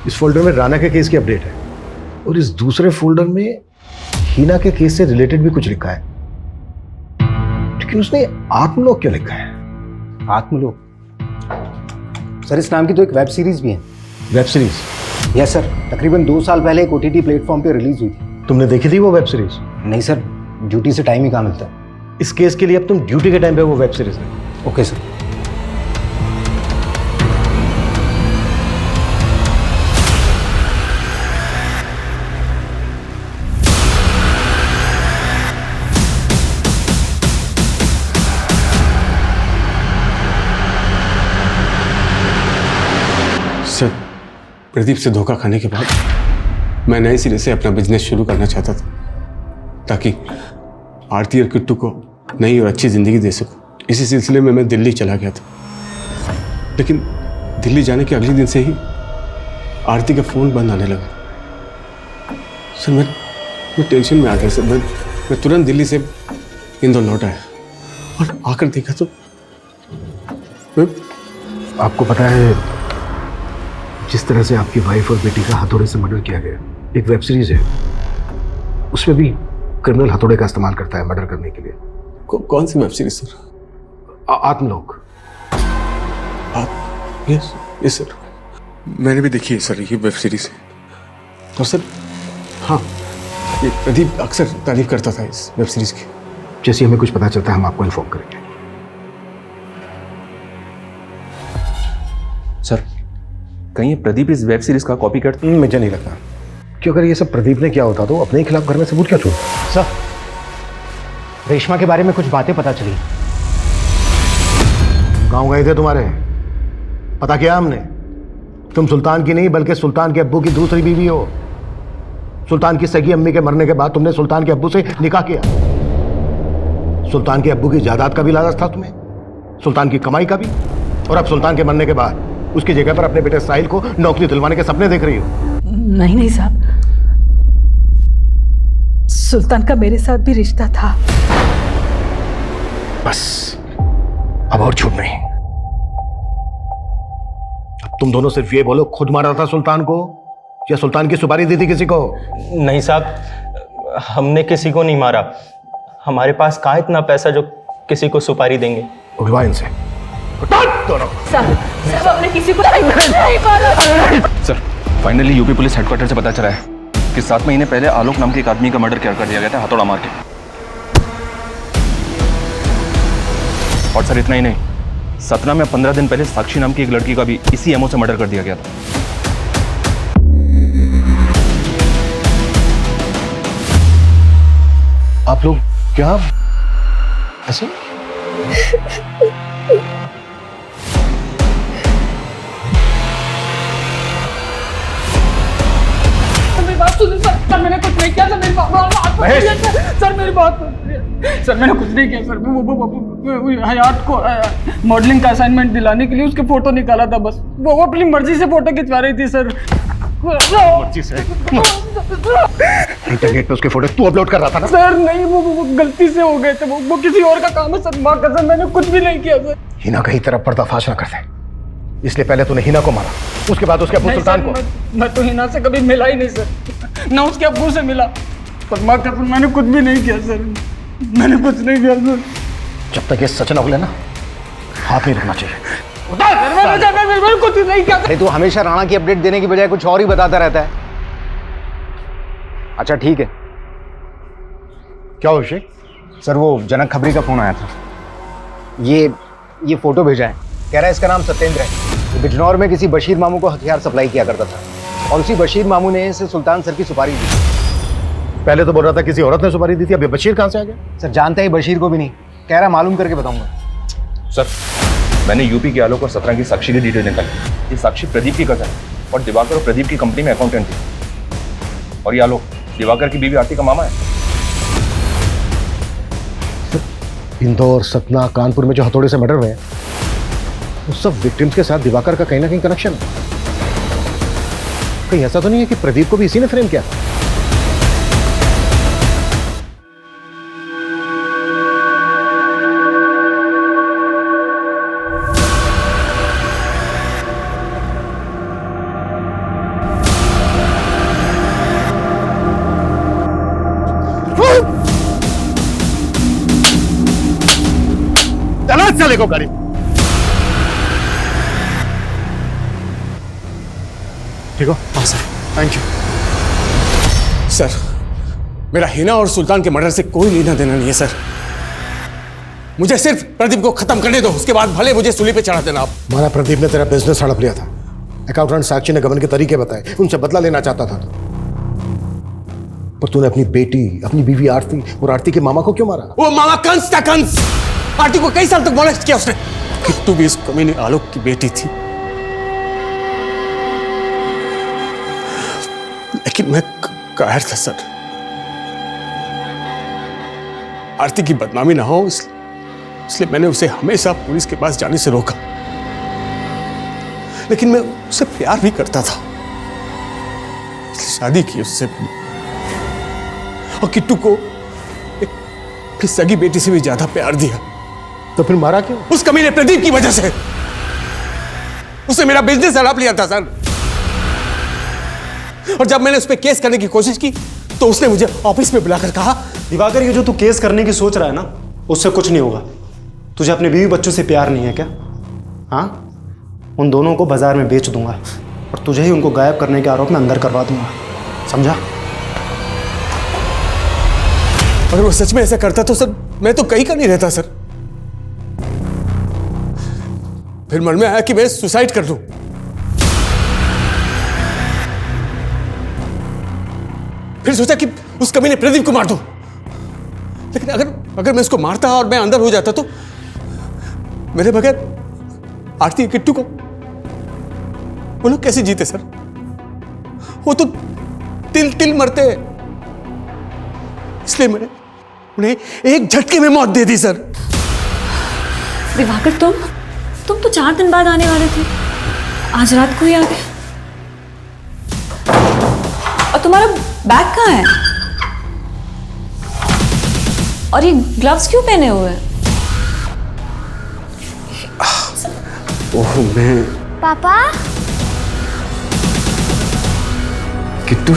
इस फोल्डर में राणा के केस की अपडेट है और इस दूसरे फोल्डर में हीना के केस से रिलेटेड भी कुछ लिखा है, लेकिन उसने आत्मलोक क्यों लिखा है? आत्मलोक? सर इस नाम की तो एक वेब सीरीज भी है। Web series? यस सर, तकरीबन 2 साल पहले एक OTT प्लेटफॉर्म पे रिलीज हुई थी। तुमने देखी थी वो वेब सीरीज? नहीं सर, ड्यूटी से टाइम ही कहाँ मिलता है। इस केस के लिए अब तुम ड्यूटी के टाइम पे वो वेब सीरीज देखो। Okay sir. सर, प्रदीप से धोखा खाने के बाद मैं नए सिरे से अपना बिजनेस शुरू करना चाहता था, ताकि आरती और किट्टू को नई और अच्छी ज़िंदगी दे सकूं। इसी सिलसिले में मैं दिल्ली चला गया था, लेकिन दिल्ली जाने के अगले दिन से ही आरती का फ़ोन बंद आने लगा। सर मैं टेंशन में आ गया। सर मैं तुरंत दिल्ली से इंदौर लौट आया और आकर देखा तो आपको पता है जिस तरह से आपकी वाइफ और बेटी का हथौड़े से मर्डर किया गया, एक वेब सीरीज है, उसमें भी क्रिमिनल हथौड़े का इस्तेमाल करता है मर्डर करने के लिए। कौन सी web series sir? Atmalok. Yes sir, मैंने भी देखी है सर ये वेब सीरीज। और सर हाँ, ये प्रदीप अक्सर तारीफ करता था इस वेब सीरीज की। जैसे हमें कुछ पता चलता है हम आपको इन्फॉर्म करेंगे। सर, कहीं ये प्रदीप इस वेब सीरीज का कॉपी करता? मुझे नहीं लगता, क्योंकि अगर ये सब प्रदीप ने किया होता तो अपने ही खिलाफ घर में सबूत क्या छोड़ता। सर, रेशमा के बारे में कुछ बातें पता चली। गांव गए थे तुम्हारे, पता किया हमने, तुम सुल्तान की नहीं बल्कि सुल्तान के अब्बू की दूसरी बीवी हो। सुल्तान की सगी अम्मी के मरने के बाद तुमने सुल्तान के अब्बू से निकाह किया। सुल्तान के अब्बू की जायदाद का भी लालच था तुम्हें, सुल्तान की कमाई का भी, और अब सुल्तान के मरने के बाद उसकी जगह पर अपने बेटे साहिल को नौकरी दिलवाने के सपने देख रही हो। नहीं साहब, सुल्तान का मेरे साथ भी रिश्ता था। बस अब और झूठ नहीं। अब तुम दोनों सिर्फ ये बोलो, खुद मारा था सुल्तान को या सुल्तान की सुपारी दी थी किसी को? नहीं साहब, हमने किसी को नहीं मारा। हमारे पास कहाँ इतना पैसा जो किसी को सुपारी देंगे। उठवा इनसे दोनों। साहब हमने किसी को नहीं मारा। Sir, finally UP police headquarter से पता चला है कि 7 महीने पहले आलोक नाम के एक आदमी का मर्डर कर दिया गया था हथौड़ा मार के। और सर इतना ही नहीं, सतना में 15 दिन पहले साक्षी नाम की एक लड़की का भी इसी एमओ से मर्डर कर दिया गया था। आप लोग क्या ऐसे? मेरी बात सुनिए सर, मैंने कुछ नहीं किया सर, मेरी बात सर, मेरी बात सुनिए सर, मैंने कुछ नहीं किया सर। वो हयात को मॉडलिंग का असाइनमेंट दिलाने के लिए उसके फोटो निकाला था बस। वो अपनी मर्जी से फोटो खिंचवा रही थी सर। मर्जी से? इंटरनेट पे उसके फोटो तू अपलोड कर रहा था ना? सर नहीं, वो गलती से हो गए थे। वो किसी और का काम है सर, माँ कसम मैंने कुछ भी नहीं किया सर। हिना कहीं तरफ पर्दाफाश ना कर दे, इसलिए पहले तूने हिना को मारा, उसके बाद उसके अब्बू सुल्तान को। मैं तो हिना से कभी मिला ही नहीं सर, ना उसके अब्बू से मिला। पर माँ कसम मैंने कुछ भी नहीं किया सर, मैंने कुछ नहीं किया सर। जब तक ये सच ना बोले ना, हाथ नहीं रखना चाहिए। मैंने कुछ नहीं किया। अरे तू हमेशा राणा की अपडेट देने की बजाय कुछ और ही बताता रहता है। अच्छा ठीक है। क्या हो अभिषेक? सर वो जनक खबरी का फोन आया था। ये फोटो भेजा है, कह रहा है इसका नाम सत्येंद्र है। बिजनौर में किसी बशीर मामू को हथियार सप्लाई किया करता था और उसी बशीर मामू ने इसे सुल्तान सर की सुपारी दी। पहले तो बोल रहा था किसी औरत ने सुपारी दी थी, अब ये बशीर कहाँ से आ गया? सर जानता ही बशीर को भी नहीं, कह रहा मालूम करके बताऊंगा। सर मैंने यूपी के आलोक और 17 की साक्षी की डिटेल निकाली। ये साक्षी प्रदीप की कजन है और दिवाकर और प्रदीप की कंपनी में अकाउंटेंट थी। और ये आलोक दिवाकर की बीवी आरती का मामा है। इंदौर, सतना, कानपुर में जो हथौड़े से मर्डर हुए हैं उस सब विक्टिम्स के साथ दिवाकर का कहीं ना कहीं कनेक्शन है। कहीं ऐसा तो नहीं है कि प्रदीप को भी इसी ने फ्रेम किया? चले को गाड़ी। ठीक हो? हाँ सर, थैंक यू। सर मेरा हिना और सुल्तान के मर्डर से कोई लेना देना नहीं है सर। मुझे सिर्फ प्रदीप को खत्म करने दो, उसके बाद भले मुझे सूली पे चढ़ा देना आप। माना प्रदीप ने तेरा बिजनेस हड़प लिया था, अकाउंटेंट साक्षी ने गबन के तरीके बताए, उनसे बदला लेना चाहता था पर तूने अपनी बेटी, अपनी बीवी आरती और आरती के मामा को क्यों मारा? वो मामा कंस था, कंस। आरती को कई साल तक मोलेस्ट किया उसने। किट्टू भी इस कमीने आलोक की बेटी थी, लेकिन मैं कायर था सर। आरती की बदनामी ना हो इसलिए मैंने उसे हमेशा पुलिस के पास जाने से रोका। लेकिन मैं उससे प्यार भी करता था, इसलिए शादी की उससे। और किट्टू को अपनी सगी बेटी से भी ज्यादा प्यार दिया। तो फिर मारा क्यों? उस कमीने प्रदीप की वजह से। उसने मेरा बिजनेस हड़प लिया था सर। और जब मैंने उस पर केस करने की कोशिश की तो उसने मुझे ऑफिस में बुलाकर कहा, दिवाकर ये जो तू केस करने की सोच रहा है ना, उससे कुछ नहीं होगा। तुझे अपने बीवी बच्चों से प्यार नहीं है क्या? हाँ, उन दोनों को बाजार में बेच दूंगा और तुझे ही उनको गायब करने के आरोप में अंदर करवा दूंगा, समझा? अगर वो सच में ऐसा करता तो सर मैं तो कहीं का नहीं रहता सर। फिर मन में आया कि मैं सुसाइड कर लूं। फिर सोचा कि उस कमीने प्रदीप को मार दूं। लेकिन अगर मैं उसको मारता और मैं अंदर हो जाता तो मेरे बगैर आरती किट्टू को वो लोग कैसे जीते सर? वो तो तिल तिल मरते हैं। इसलिए मैंने उन्हें एक झटके में मौत दे दी सर। दिवाकर तुम तो 4 दिन बाद आने वाले थे, आज रात को ही आ गए। और तुम्हारा बैग कहाँ है? और ये ग्लव्स क्यों पहने हुए हैं? ओह मैं पापा, किट्टू,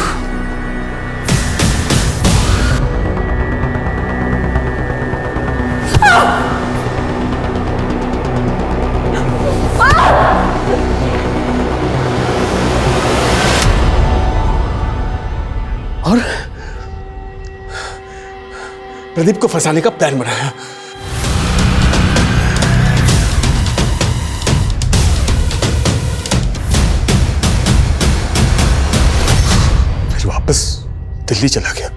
और प्रदीप को फंसाने का प्लान बनाया। फिर वापस दिल्ली चला गया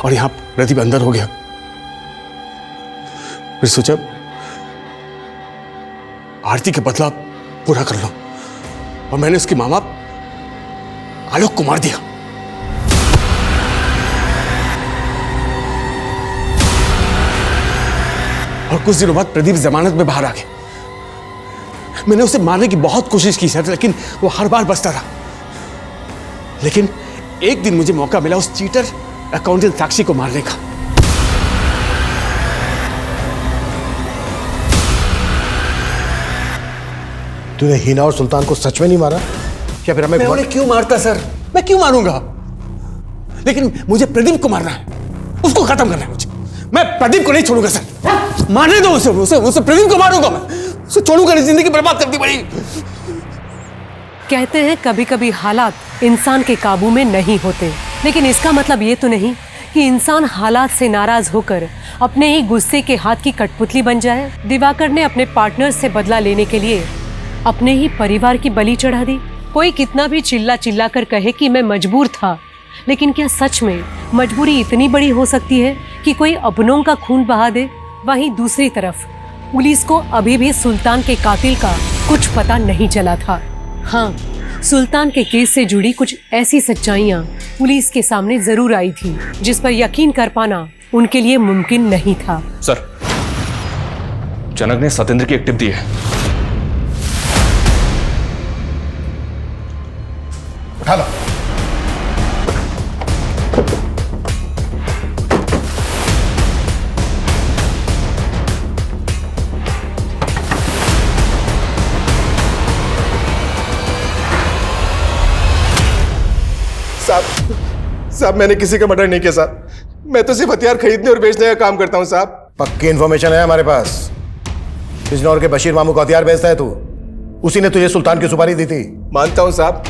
और यहां प्रदीप अंदर हो गया। फिर सोचा आरती के बदला पूरा कर लो और मैंने उसकी मामा आलोक को मार दिया। और कुछ दिनों बाद प्रदीप जमानत में बाहर आ गया। मैंने उसे मारने की बहुत कोशिश की सर, लेकिन वो हर बार बचता रहा। लेकिन एक दिन मुझे मौका मिला उस चीटर अकाउंटेंट साक्षी को मारने का। तूने हीना और सुल्तान को सच में नहीं मारा या फिर हमें? मैं उन्हें क्यों मारता सर? मैं क्यों मारूंगा? लेकिन मुझे प्रदीप को मारना है, उसको खत्म करना है मुझे। मैं प्रदीप को नहीं छोड़ूंगा सर। मारने दो उसे प्रदीप को मारूंगा मैं। उसे छोड़ूंगा नहीं, जिंदगी बर्बाद कर दी बड़ी। कहते हैं कभी कभी हालात इंसान के काबू में नहीं होते, लेकिन इसका मतलब ये तो नहीं कि इंसान हालात से नाराज होकर अपने ही गुस्से के हाथ की कठपुतली बन जाए। दिवाकर ने अपने पार्टनर से बदला लेने के लिए अपने ही परिवार की बलि चढ़ा दी। कोई कितना भी चिल्ला चिल्ला कर कहे कि मैं मजबूर था, लेकिन क्या सच में मजबूरी इतनी बड़ी हो सकती है कि कोई अपनों का खून बहा दे? वहीं दूसरी तरफ पुलिस को अभी भी सुल्तान के कातिल का कुछ पता नहीं चला था। हाँ, सुल्तान के केस से जुड़ी कुछ ऐसी सच्चाइयाँ पुलिस के सामने जरूर आई थी जिस पर यकीन कर पाना उनके लिए मुमकिन नहीं था। सर, जनक ने सतेंद्र की एक टिप दी है। उठा लो। साहब मैंने किसी का मर्डर नहीं किया साहब। मैं तो सिर्फ हथियार खरीदने और बेचने का काम करता हूँ साहब। पक्की इन्फॉर्मेशन है हमारे पास। बिजनौर के बशीर मामू को हथियार बेचता है तू। उसी ने तुझे सुल्तान की सुपारी दी थी। मानता हूँ साहब,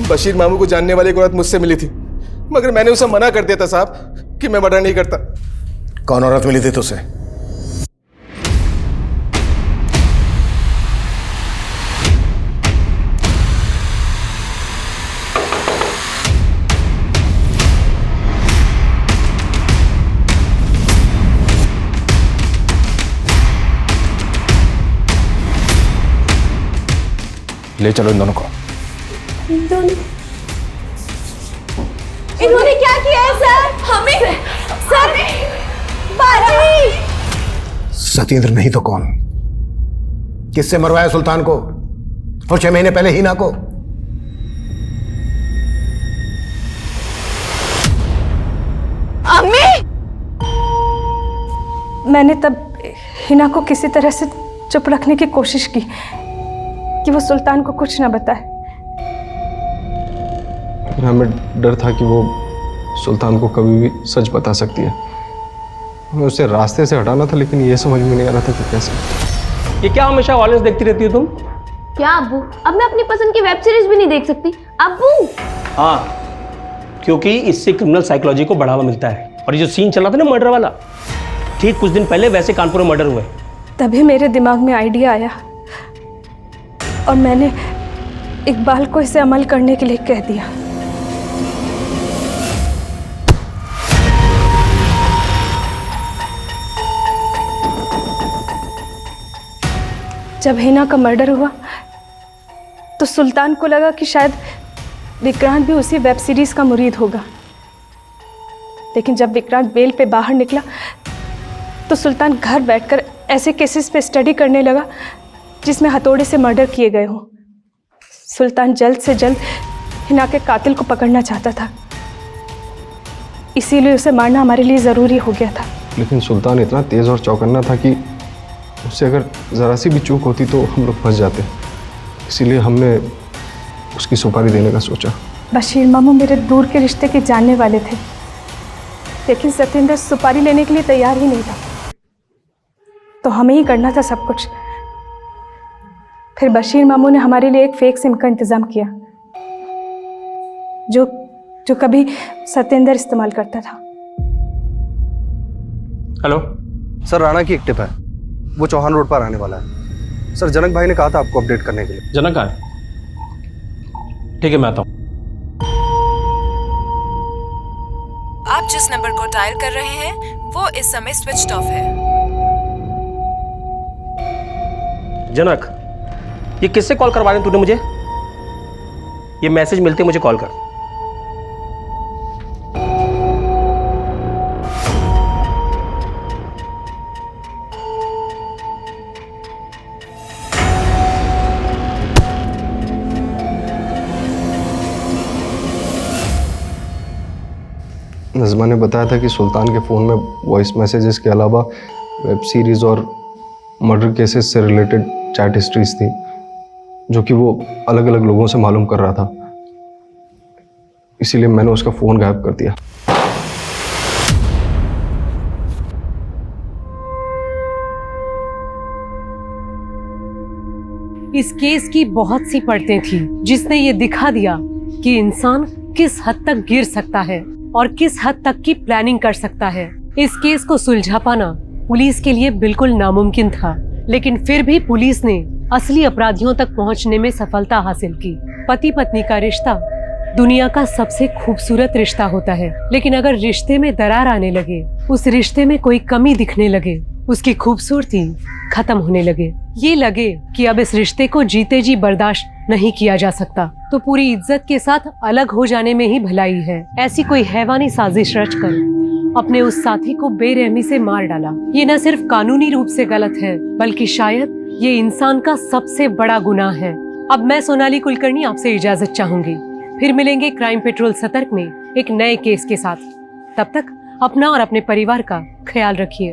बशीर मामू को जानने वाली एक औरत मुझसे मिली थी, मगर मैंने उसे मना कर दिया था साहब कि मैं मर्डर नहीं करता। कौन औरत मिली थी तुझसे? ले चलो इन दोनों को। इन्होंने क्या किया है सर? हमें सर, बाजी। सतेंद्र नहीं तो कौन? किससे मरवाया सुल्तान को और 6 महीने पहले हीना को? अम्मी, मैंने तब हिना को किसी तरह से चुप रखने की कोशिश की कि वो सुल्तान को कुछ ना बताए। हमें डर था कि वो सुल्तान को कभी भी सच बता सकती है। हमें उसे रास्ते से हटाना था, लेकिन ये समझ में नहीं आ रहा था कि कैसे। ये क्या हमेशा वायलेंस देखती रहती हो तुम? क्या अब्बू, अब मैं अपनी पसंद की वेब सीरीज भी नहीं देख सकती अब्बू। हाँ, क्योंकि इससे क्रिमिनल साइकोलॉजी को बढ़ावा मिलता है। और ये जो सीन चला था ना मर्डर वाला, ठीक कुछ दिन पहले वैसे कानपुर में मर्डर हुए। तभी मेरे दिमाग में आइडिया आया और मैंने इकबाल को इसे अमल करने के लिए कह दिया। जब हिना का मर्डर हुआ तो सुल्तान को लगा कि शायद विक्रांत भी उसी वेब सीरीज का मुरीद होगा, लेकिन जब विक्रांत बेल पे बाहर निकला तो सुल्तान घर बैठकर ऐसे केसेस पे स्टडी करने लगा जिसमें हथौड़े से मर्डर किए गए हों। सुल्तान जल्द से जल्द हिना के कातिल को पकड़ना चाहता था, इसीलिए उसे मारना हमारे लिए ज़रूरी हो गया था। लेकिन सुल्तान इतना तेज और चौकन्ना था कि उससे अगर ज़रा सी भी चूक होती तो हम लोग फंस जाते। इसीलिए हमने उसकी सुपारी देने का सोचा। बशीर मामू मेरे दूर के रिश्ते के जानने वाले थे, लेकिन सतेंद्र सुपारी लेने के लिए तैयार ही नहीं था, तो हमें ही करना था सब कुछ। फिर बशीर मामू ने हमारे लिए एक फेक सिम का इंतजाम किया जो कभी सतेंद्र इस्तेमाल करता था। हेलो सर, राणा की एक टिप है, वो चौहान रोड पर आने वाला है। सर, जनक भाई ने कहा था आपको अपडेट करने के लिए। जनक आए? ठीक है, मैं आता हूँ। आप जिस नंबर को डायल कर रहे हैं वो इस समय स्विच्ड ऑफ है। जनक, ये किससे कॉल करवा रहे तूने मुझे? ये मैसेज मिलते मुझे कॉल कर। नज़मा ने बताया था कि सुल्तान के फ़ोन में वॉइस मैसेजेस के अलावा वेब सीरीज़ और मर्डर केसेस से रिलेटेड चैट हिस्ट्रीज थी, जो कि वो अलग अलग लोगों से मालूम कर रहा था। इसीलिए मैंने उसका फ़ोन गायब कर दिया। इस केस की बहुत सी परतें थी जिसने ये दिखा दिया कि इंसान किस हद तक गिर सकता है और किस हद तक की प्लानिंग कर सकता है। इस केस को सुलझा पाना पुलिस के लिए बिल्कुल नामुमकिन था, लेकिन फिर भी पुलिस ने असली अपराधियों तक पहुंचने में सफलता हासिल की। पति पत्नी का रिश्ता दुनिया का सबसे खूबसूरत रिश्ता होता है, लेकिन अगर रिश्ते में दरार आने लगे, उस रिश्ते में कोई कमी दिखने लगे, उसकी खूबसूरती खत्म होने लगे, ये लगे कि अब इस रिश्ते को जीते जी बर्दाश्त नहीं किया जा सकता, तो पूरी इज्जत के साथ अलग हो जाने में ही भलाई है। ऐसी कोई हैवानी साजिश रचकर अपने उस साथी को बेरहमी से मार डाला। ये न सिर्फ कानूनी रूप से गलत है, बल्कि शायद ये इंसान का सबसे बड़ा गुनाह है। अब मैं सोनाली कुलकर्णी आपसे इजाजत चाहूंगी। फिर मिलेंगे क्राइम पेट्रोल सतर्क में एक नए केस के साथ। तब तक अपना और अपने परिवार का ख्याल रखिए।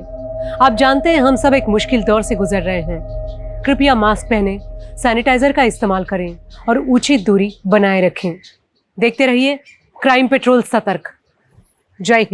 आप जानते हैं हम सब एक मुश्किल दौर से गुजर रहे हैं। कृपया मास्क पहनें, सैनिटाइजर का इस्तेमाल करें और उचित दूरी बनाए रखें। देखते रहिए क्राइम पेट्रोल सतर्क। जय हिंद।